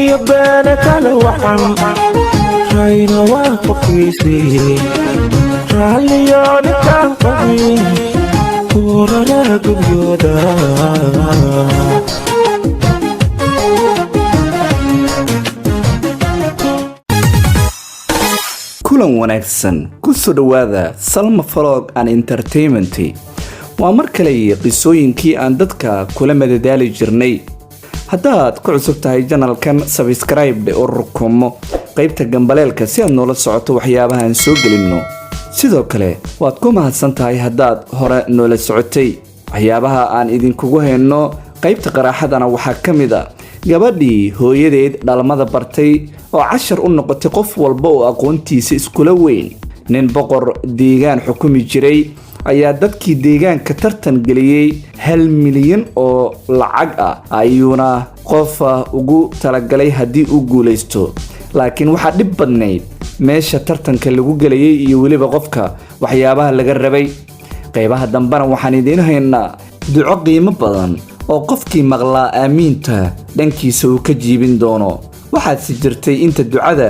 يبانك الوحم راينا وافقيسي رالياني كافي ورنا قبيودا kulan wanaagsan ku soo dhawaada Salma Vlog and Entertainment waa mar kale qisooyinkii aan dadka kula madadaali jirnay haddaad ku cusub tahay channelkan subscribe oo rukumo qaybta gambaleelka si aad noola socoto waxyaabaha aan soo gelino sidoo kale waad ku mahadsan tahay haddaad hore noola socotay waxyaabaha aan idinkugu hayno qaybta qaraxadana waxaa kamid ah gabadhii hooyadeed dhalmada bartay oo cashar u noqotay qof walba oo aqoontiisa iskula weyn nin boqor deegaan xukumi jiray ayaa dadkii deegaanka tartan geliyay 1 milyan oo lacag ah ayuuna qof ugu talagalay hadii uu guuleysto laakiin waxa dhib badneyd meesha tartanka lagu galayay iyo waliba qofka waxyaabaha laga rabay qaybaha dambana waxaan idin haynaa duco qiimo badan oo qofkii maqlaa aamiinta dhankiisa uu ka jiibin doono waxaad si jirtay inta ducada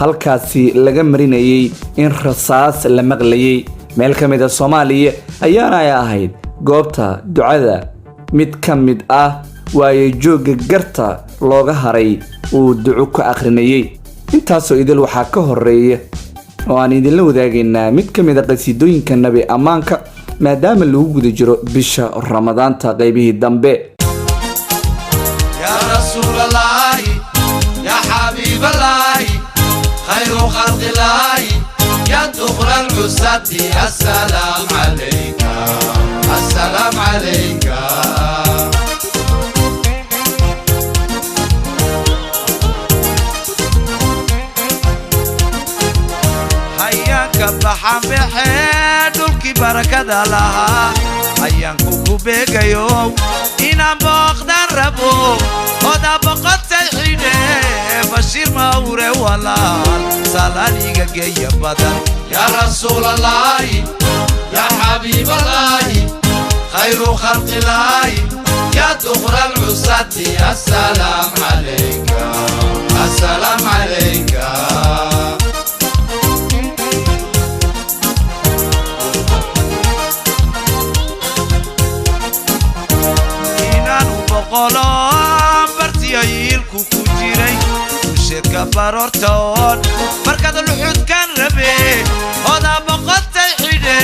halkaasi laga marinayay in rasaas la maqlayay meel kamid ah Soomaaliya ayaana ay ahayd goobta ducada mid kamid ah waaye jooga garta looga haray uu duco ka akhrinayay intaasoo idil waxa ka horeeya oo aan idin la wadaagaynaa mid kamid ah qasiidooyinka nabi amaanka maadaama lagu guda jiro bisha ramadaanta qaybihii dambe ya rasuulallah ya habiiballah khayru khalqillah ya dukhral usati assalam alayka assalam alayka hayaka bahambehed barakada laha ayaan ku beegayo inaan booqdan rabo oda boqotay xidhe bashir mawre walaal salaaliga geeya badan ya rasuulallah ya habiiballah khayru khalqillah ya dukhral usati assalam alayka assalam alayka قلام برتيايل كوكو جيري وشيركا بارورتون مركز الوحود كان ربي هذا بقطة حيدي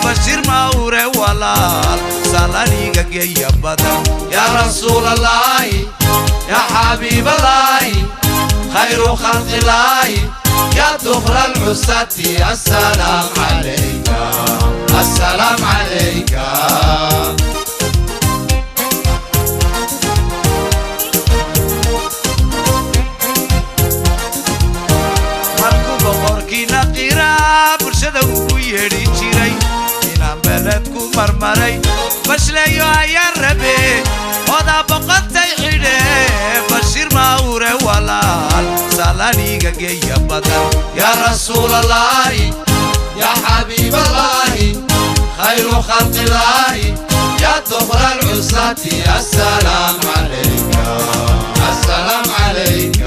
بشير ماوري ولال سالانيغا جيا بدن يا رسول الله يا حبيب الله خير خلق الله يا دخر العسات السلام عليك السلام عليك مرمري بشليو يا ربي ودا بقطي حيدي بشير ماوري ولال سالانيغا جيا بدن يا رسول الله يا حبيب الله خير خلق الله يا دخر العسات السلام عليك السلام عليك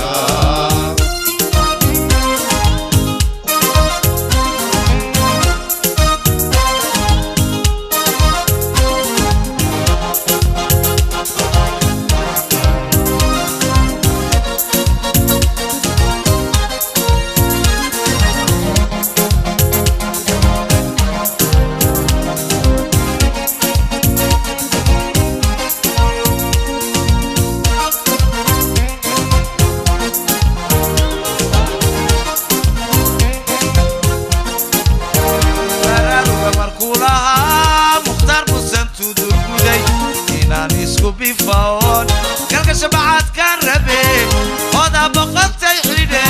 بيفون كلك شبعات كان ربي هذا بقطة حيدة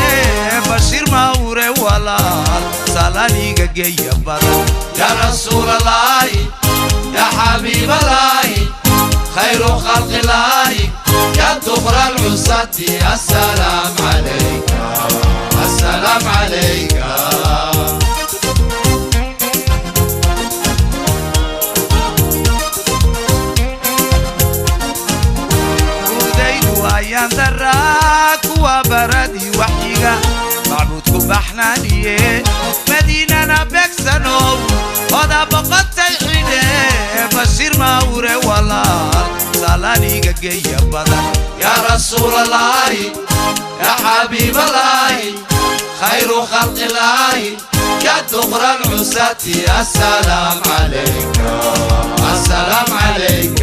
بشير ماوري ولال سالانيغا جيا بدن يا رسول الله يا حبيب الله خير خلق الله يا دخر العسات السلام عليك السلام عليك ayaan daraa kuwa baradi waxyiga macbuudku baxnaaniye madiinana beegsanow oda boqotay xidhe bashiir mawre walaal salaniga geeya badan yaa rasuulallaahi yaa xabiiballaahi khayru khalqillaahi يا دغر العساة السلام عليك السلام عليك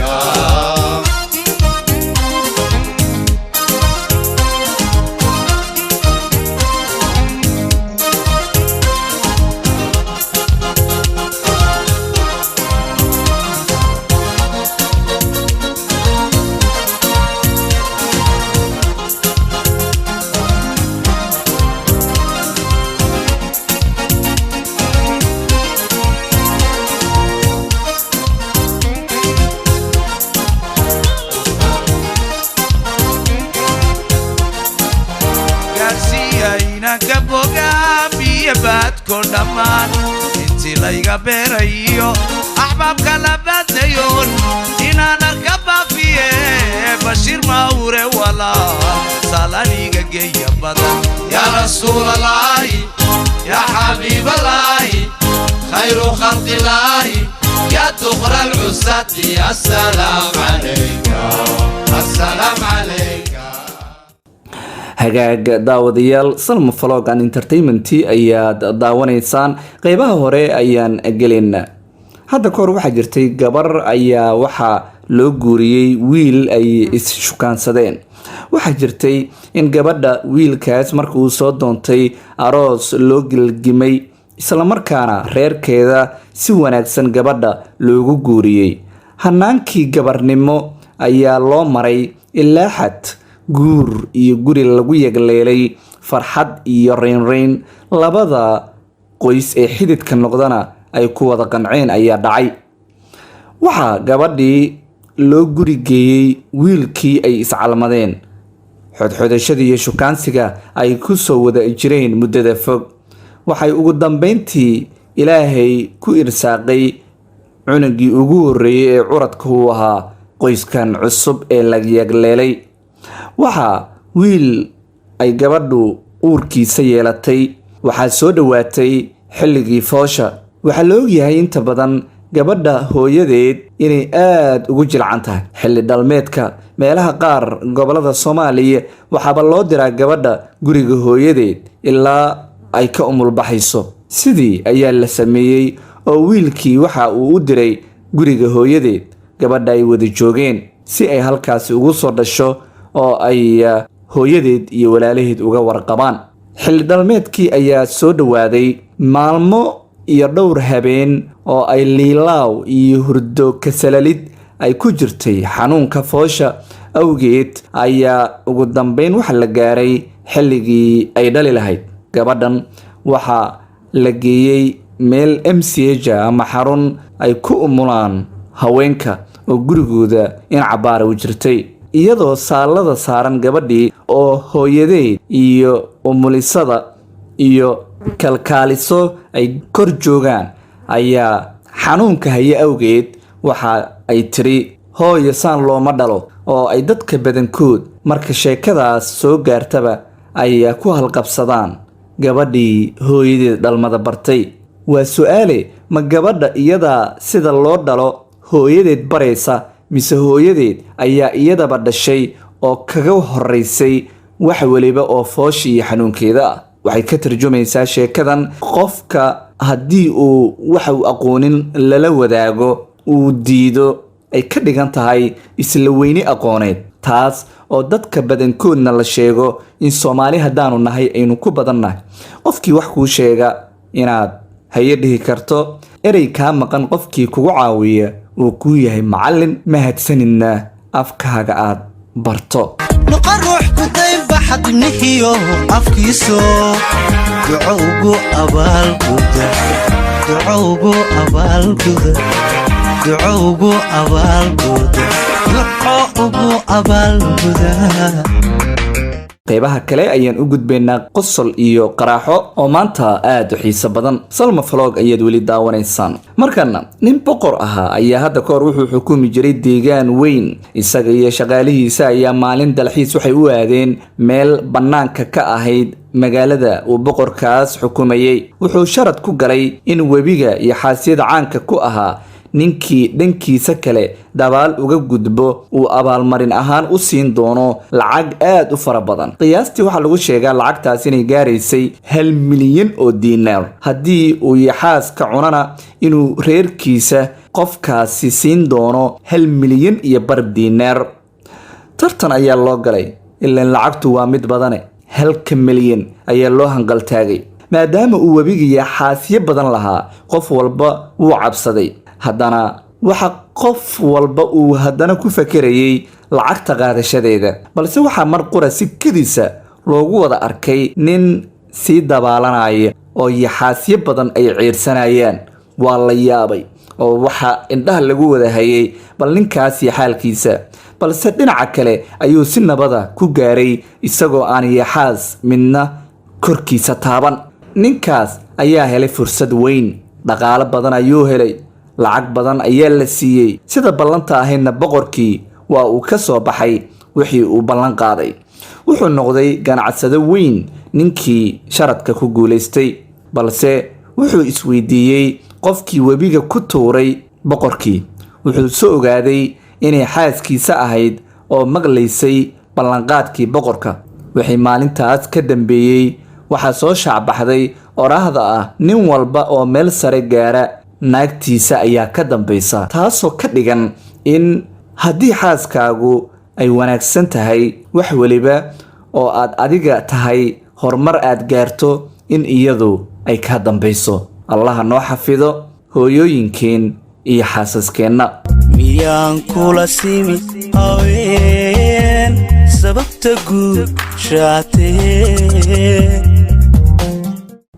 بات كل دمان انتي لايقا بيريو احبابك لباتيون انا نركب فيه بشير ماوري ولا سالانيقا جيا بدن يا رسول الله يا حبيب الله خير خلق الله يا دغر العساة السلام عليك السلام عليك hagaag daawadayaal Salma Vlog and Entertainment ayaad daawanaysaan qaybaha hore ayaan gelina hadda koor waxa jirtay gabar ayaa waxa loo guuriyay wiil ay is shukaansadeen waxa jirtay in gabadha wiilkaas markuu soo doontay aroos loo gilgimay isla markaana reerkeeda si wanaagsan gabadha loogu guuriyay hanaankii gabarnimo ayaa loo maray ilaa xad guur iyo guri lagu yagleelay farxad iyo reyn labada qoys ee xididka noqdana ay ku wada qanceen ayaa dhacay waxa gabadhii loo guri geeyay wiilkii ay iscalmadeen xodxodashadii iyo shukaansiga ay ku soo wada jireen muddada fog waxay ugu dambeyntii ilaahay ku irsaaqay cunugii ugu horeeyay ee curadka uu ahaa qoyskan cusub ee la yagleelay waxa wiil ay gabadhu uurkiisa yeelatay waxa soo dhawaatay xilligii foosha waxa la ogyahay inta badan gabadha hooyadeed inay aad ugu jilcan tahay xilli dhalmeedka meelaha qaar gobolada Soomaaliya waxaba loo diraa gabadha guriga hooyadeed ilaa ay ka umulbaxayso sidii ayaa la sameeyay oo wiilkii waxa uu u diray guriga hooyadeed gabadha ay wada joogeen si ay halkaas ugu soo dhasho oo ay hooyadeed iyo walaalaheed uga warqabaan xilli dhalmeedkii ayaa soo dhawaaday maalmo iyo dhowr habeen oo ay liilaaw iyo hurdo kasalalid ay ku jirtay xanuunka foosha awgeed ayaa ugu dambeyn waxa la gaaray xilligii ay dhali lahayd gabadhan waxa la geeyay meel MCH ama xarun ay ku umulaan haweenka oo gurigooda in cabaar u jirtay iyadoo saalada saaran gabadhii oo hooyadeed iyo umulisada iyo kalkaaliso ay kor joogaan ayaa xanuunka haya awgeed waxa ay tiri hooyo saan looma dhalo oo ay dadka badankood marka sheekadaas soo gaartaba ay ku halqabsadaan gabadhii hooyadeed dhalmada bartay waa su'aale ma gabadha iyada sida loo dhalo hooyadeed baraysa mise hooyadeed ayaa iyadaba dhashay oo kaga horeysay wax waliba oo foosh iyo xanuunkeeda ah waxay ka tarjumaysaa sheekadan qofka haddii uu waxa uu aqoonin lala wadaago uu diido ay ka dhigan tahay isla weyni aqooneed taas oo dadka badankoodna la sheego in Soomaali hadaanu nahay aynu ku badannahay qofkii wax kuu sheega inaad haye dhihi karto erey ka maqan qofkii kugu caawiya uu ku yahay macallin mahadsanina afkaaga aad barto نقرح كتيب بحد نحيو أفكيسو دعوغو أبال بودا دعوغو أبال بودا دعوغو أبال بودا دعوغو أبال بودا qaybaha kale ayaan u gudbaynaa qosol iyo qaraaxo oo maanta aad u xiiso badan. Salma Vlog ayaad weli daawanaysaan. markana nin boqor ahaa ayaa hadda ka hor wuxuu xukumi jiray deegaan weyn. isaga iyo shaqaalihiisa ayaa maalin dalxiis waxay u aadeen meel bannaanka ka ahayd magaalada uu boqorkaas xukumayay. wuxuu sharad ku galay in webiga iyo xaasiyada caanka ku ahaa ninkii dhankiisa kale dabaal uga gudbo uu abaalmarin ahaan u siin doono lacag aad u fara badan. qiyaastii waxaa lagu sheegaa lacagtaas inay gaaraysay 1 milyan oo diinaar. haddii uu yaxaas ka cunana inuu reerkiisa qofkaasi siin doono 1 milyan iyo bar diinaar. tartan ayaa loo galay ilaan lacagtu waa mid badane. 1 milyan ayaa loo hanqaltaagay maadaama uu webiga yaxaasyo badan lahaa. qof walba wuu cabsaday. haddana waxa qof walba uu haddana ku fakarayay lacagta qaadashadeeda. balse waxaa mar qura si kedisa loogu wada arkay nin sii dabaalanaya oo yaxaasyo badan ay ciirsanayaan. waa la yaabay oo waxa indhaha lagu wada hayay bal ninkaas iyo xaalkiisa. balse dhinaca kale ayuu si nabada ku gaaray isagoo aan yaxaas midna korkiisa taaban. ninkaas ayaa helay fursad weyn. dhaqaale badan ayuu helay. lacag badan ayaa la siiyey. sida ballanta ahaydna boqorkii waa uu ka soo baxay wixii uu ballan qaaday. wuxuu noqday ganacsado weyn ninkii sharadka ku guulaystay. balse wuxuu isweydiiyey qofkii webiga ku tuuray boqorkii. wuxuu soo ogaaday inay xaaskiisa ahayd oo maqlaysay ballanqaadkii boqorka. wixii maalintaas ka dambeeyey waxaa soo shaacbaxday oraahda ah nin walba oo meel sare gaara naagtiisa ayaa ka dambaysa. taasoo ka dhigan in haddii xaaskaagu ay wanaagsan tahay wax weliba oo aad adiga tahay horumar aad gaarto in iyadu ay ka dambayso. allaha noo xafido hooyooyinkeen iyo xaasaskeenna. miyaan kula simi haween sababta guushaatee.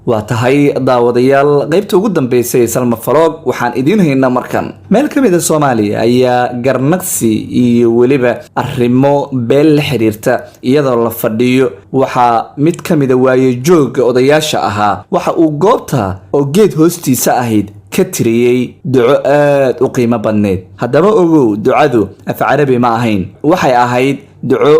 waa tahay daawadayaal qaybta ugu dambeysay ee Salma Vlog waxaan idiin haynaa markan. meel ka mid ah Soomaaliya ayaa garnaqsi iyo weliba arrimo beel la xiriirta iyadoo la fadhiyo. waxaa mid ka mid ah waayo jooga odayaasha ahaa waxa uu goobta oo geed hoostiisa ahayd ka tiriyay duco aad u qiimo badneed. haddaba ogow ducadu af carabi ma ahayn. waxay ahayd duco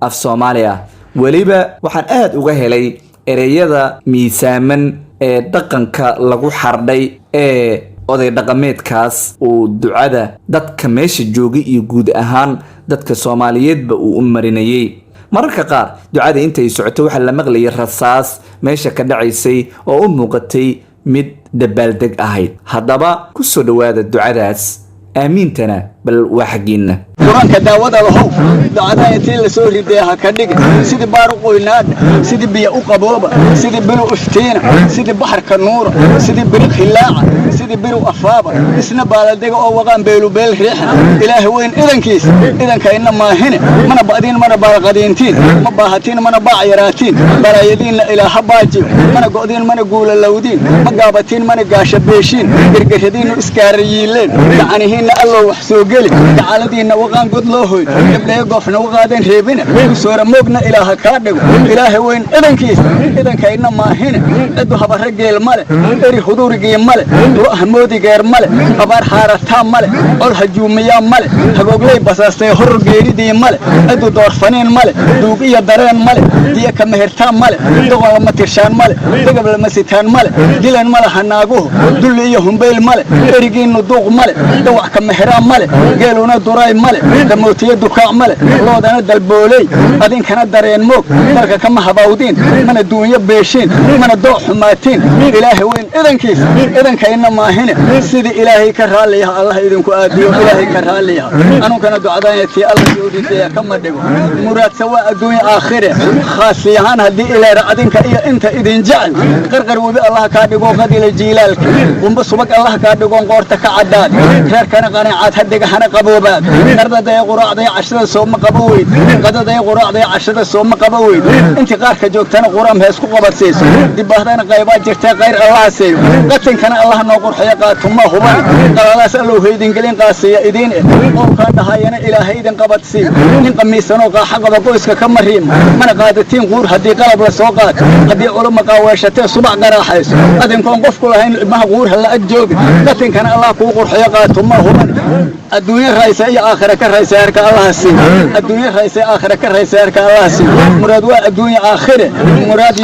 af Soomaali ah. weliba waxaan aad uga helay ereyada miisaaman ee dhaqanka lagu xardhay ee oday dhaqameedkaas uu ducada dadka meesha joogay iyo guud ahaan dadka Soomaaliyeedba uu u marinayay. mararka qaar ducada intay socoto waxaa la maqlayay rasaas meesha ka dhacaysay oo u muuqatay mid dabaaldeg ahayd. haddaba ku soo dhawaada ducadaas. aamiintana bal waa xagiina. quraanka daawada lahow dacada intii la soo riday ha ka dhig sidii baaru qoynaad sidii biyo u qabooba sidii bilu iftiina sidii baharka nuura sidii biru khilaaca sidii biru afaaba isna baaladega oo waqan beelu beel riixna ilaahi weyn idankiis idankayna maahine mana baadin mana baaqadiintiin ma baahatiin mana baayaraatiin baraayadiina ilaaha baajiyo mana go'diin mana guulalawdiin ma gaabatiin mana gaasha beeshiin gargaradiina iskaariyiileen gacanihiina allo wax soo gali gacaladiina وقان قد لهوي قبل يقفنا وقادين ريبنا وسورة موقنا إلها كادق إله وين إذن كيس إذن كأننا ما هنا إدو هبار رجال ماله إري حضور جيم ماله وأحمودي غير ماله هبار حارة تام ماله أول هجومية ماله هقولي بس استيهر غيري دي ماله إدو دور فنين ماله دوقية درين ماله دي كمهر تام ماله دوغا ما ترشان ماله قبل ما ستان ماله دلن ماله هناقوه دليهم بيل ماله إريجين ندوق ماله دوع كمهران ماله قالونا دراي ماله كموتية دكاع ماله الله دنا دلبولي هذين كانت درين موك مركا كم هباودين من الدنيا بيشين من الضوء حماتين إلهي وين إذن كيس إذن كأننا ما هنا سيدي إلهي كرهاليها الله إذن كأديو إلهي كرهاليها أنا كان دعاءتي الله يودي كم دعو مراد سواء الدنيا آخرة خاصيان هدي إلى رأدين كأي أنت إذن جعل قرقر وبي الله كادقو قدي لجيلالك ومبصبك الله كادقو قورتك عداد خير كان قناعات هديك حنا قبوبات قرد داي قراع داي 10 سوم قبويد قد داي قراع داي 10 سوم قبويد انت قارك جوجتنا قرام هيس ku qabadsiiso dibadana qaybaad jirtay qayr Allah siiyo qatan kana Allah noo qurxiya qaatuma huban qalalaas allow haydin gelin qaasiya idin qowlkan dhahayana ilaahay idin qabadsiiyo nin qamiisanoo qaaxa qaba qoyska ka mariim mana qaadatiin quur haddii qalab la soo qaato haddii culumma qaaweeshatee subax garaaxayso adinkoon qofku lahayn ilmaha quur ha la ag joogi qatinkana allah kuu qurxiyo qaatuma huban adduunye raysa iyo aakhira ka raysa heerka allaha siiyo adduunye raysa aakhira ka raysa heerka allaha siiyo muraad waa adduunye aakhire muraad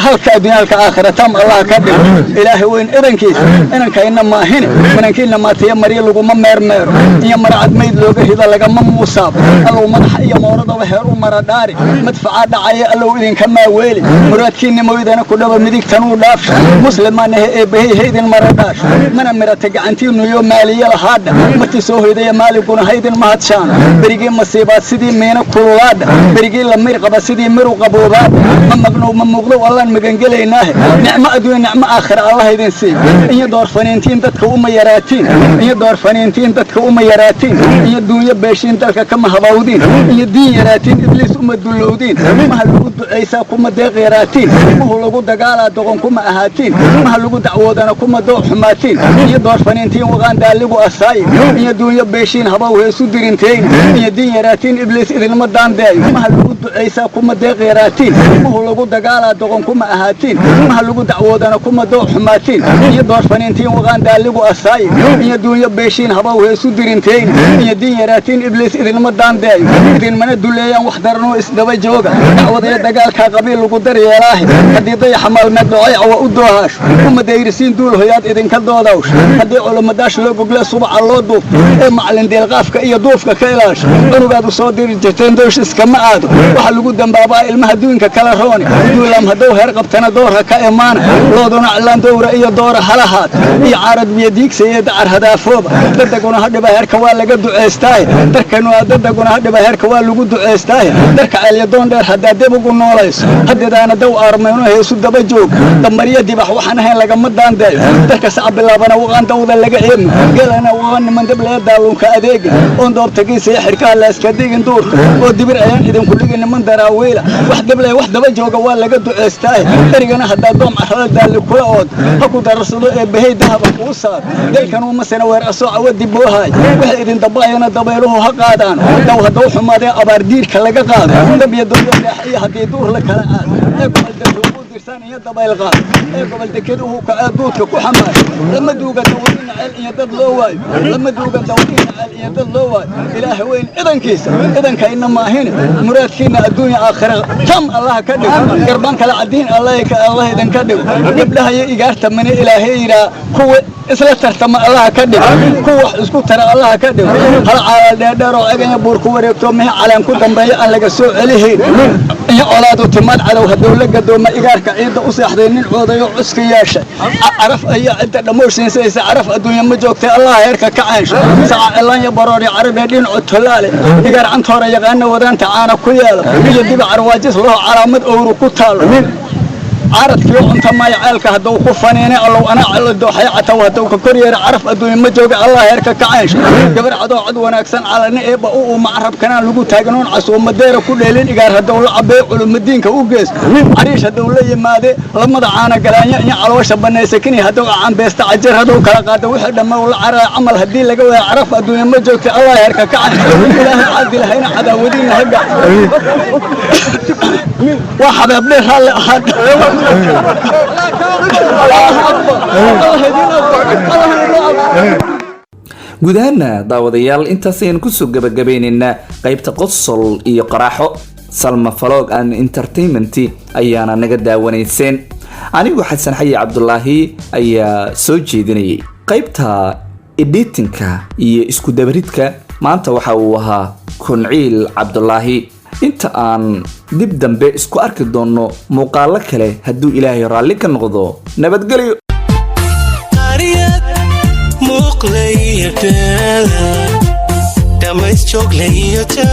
halka adduunye halka aakhira tam allah ka dhigo ilaahay weyn idankiisa inankayna maahine manankiina maatiya mariya laguma meermeero iyo maracad mayd looga rida lagama muusaab allow madaxa iyo mooradaba heer u mara dhaari madfacaa dhacaya allow idinka maaweeli muraadkiinna moydana ku dhaba midigtanuu dhaafsha muslimaanahe eebbahay haydin mara dhaasho mana mirata gacantiinu iyo maaliye lahaadha markii soo hoydaya maaliguna haydin mahadshaan berigii masiibaad sidii miina kululaadha berigii la mir qaba sidii miru qaboobaadha ma maqnow ma muuqdow allaan magangelaynaahe nicmo adduunya nicmo aakhira allah idin siiyo iyo doorfaniintiin dadka uma yaraatiin iyo doorfaniintiin dadka uma yaraatiin iyo duunyo beeshiin dalka kama habawdiin iyo diin yaraatiin ibliis uma dullowdiin maha lagu ducaysaa kuma deeq yaraatiin mahu lagu dagaalaa doqon kuma ahaatiin maha lagu dacwoodana kuma dooq xumaatiin iyo doorfaniintiin waqaan daaligu asaayi iyo duunyo beeshiin habaw heesu dirinteyn iyo diin yaraatiin ibliis idinma daandeeyo maha lagu ducaysaa kuma deeq yaraatiin mahu lagu dagaalaa doqon kuma ahaatiin maha lagu dacwoodana kuma dooq xumaatiin iyo doorfaniintiin waqaan daaligu asaayi iyo duunyo beeshiin habaw heesu dirinteyn iyo diin yaraatiin ibliis idinma daandeeyo idinmana duleeyaan wax daranoo isdaba jooga dacwadaya dagaalkaa qabiil lagu daryeelaahe haddii dayaxa maalmeed dhocayca waa u doohaasho uma dayrisiin duul hoyaad idinka doodawsho haddii culumadaash loo gogle subaxa loo duufto ee macalin deelqaafka iyo duufka ka ilaasho cunugaad u soo diri jirteen doosh iskama aado waxa lagu dambaabaa ilmaha duunka kala rooni duulaam hadduu heer qabtana doorha ka imaana looduna cilaan dowra iyo doora halahaad iyo caarad biyo diigsaye dacar hadaafooba dadaguna hadhiba heerka waa laga ducaystaahe dadaguna hadhiba heerka waa lagu ducaystaahe darka ceelyadoon dheer haddaa dib ugu noolayso haddeedaana daw aarmayno heesu daba joog damariya dibax waxaan ahayn lagama daandeeyo darka saca bilaabana waqaan dawda laga ceebno geelana waqaan niman dab laga daalunka adeega oon doobtagiisa iyo xirkaha layska digin duurka oo dibir ayaan idinku dhigin niman daraawiila wax dablay wax daba jooga waa laga ducaystaahe erigana haddaa doom carrada daalli kula ood ha ku dararsado ee bahay dahaba kuu saar dalkanuu masana weer asoo cawadi boohaay waxay idin dabaayana dabayluhu ha qaadaan daw haddau xumaadee abaar diirka laga qaado dab iyo dowyo dheex iyo haddii duur la kala aado ee goboldekeed ugu dirsan iyo dabayl qaado ee goboldekeed ugu kacee duudka ku xamaayo lama duuga dawladina ceel iyo dad loo waayo lama duuga dawladina ceel iyo dad loo waayo ilaahay weyn idankiisa idankayna maahine muraadkiina adduunya aakhira tam allah ka dhigo garbaan kala cadiin allah idinka dhigo gabdhaha iyo igaarta mane ilaahay yidhaa kuwa isla tartama allah ka dhigo kuwa wax isku tara allah ka dhigo hal caalaal dheerdheer oo eganya buur ku wareegto mehe caleen ku dambeeya aan laga soo celihayn iyo colaadu timaad cadow hadduu la gadooma igaarka ciidda u seexday nin coodayo cuska yeeshay caraf ayaa cidda dhammooshinsaysa caraf adduunya ma joogtay allah heerka ka caansho saca cilaan iyo baroor iyo carabee dhinaco tolaale igaar cantoora yaqaana wadaanta caana ku yeelo iyo diba carwaajis loo calaamad owru ku taalo عرضكيو أنت ما يعلك هدو خفانين الله أنا على الدو حياته وهدو ككورير عرف الدنيا مجوج الله يرك كعيش قبل عدو وناكسن على نئب أو معرب كان لجو تاجنون عصو مدير كل لين إجار هدو العبي علوم الدين كوجس عريش هدو لي ماذا لما دعانا قلنا يعني على وش بنا سكني هدو عم بيستعجر هدو كلا قاد واحد لما ولا عمل هدي لقوا عرف الدنيا مجوج الله يرك كعيش إله عادل هنا عداودين هجع وحبيب لي هلا أحد guud ahaana daawadayaal intaas ayaan kusoo gabagabaynaynaa qaybta qosol iyo qaraaxo Salma Vlog and Entertainment ayaana naga daawanayseen anigu Xasan Xayi Cabdullaahi ayaa soo jeedinayay qaybta editinka iyo isku dabaridka maanta waxa uu ahaa Kunciil Cabdullaahi inta aan dib dambe isku arki doono muuqaalo kale hadduu Ilaahay raalli ka noqdo nabadgelyo qariyad muuqlayda damays jooglayda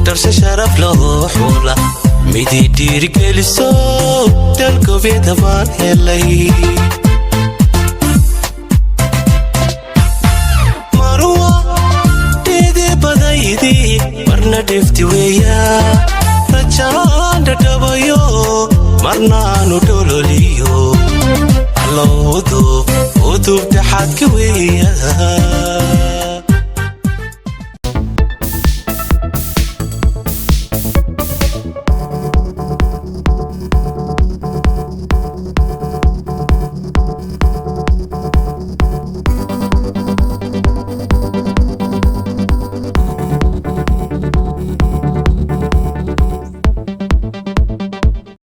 darsa sharaf loo xula midi dhiirigeliso dalkoobeda baan helay marna dhifti weeya rajaan dhadhabayo marnaanu dhololiyo الله ودوب تحت كوية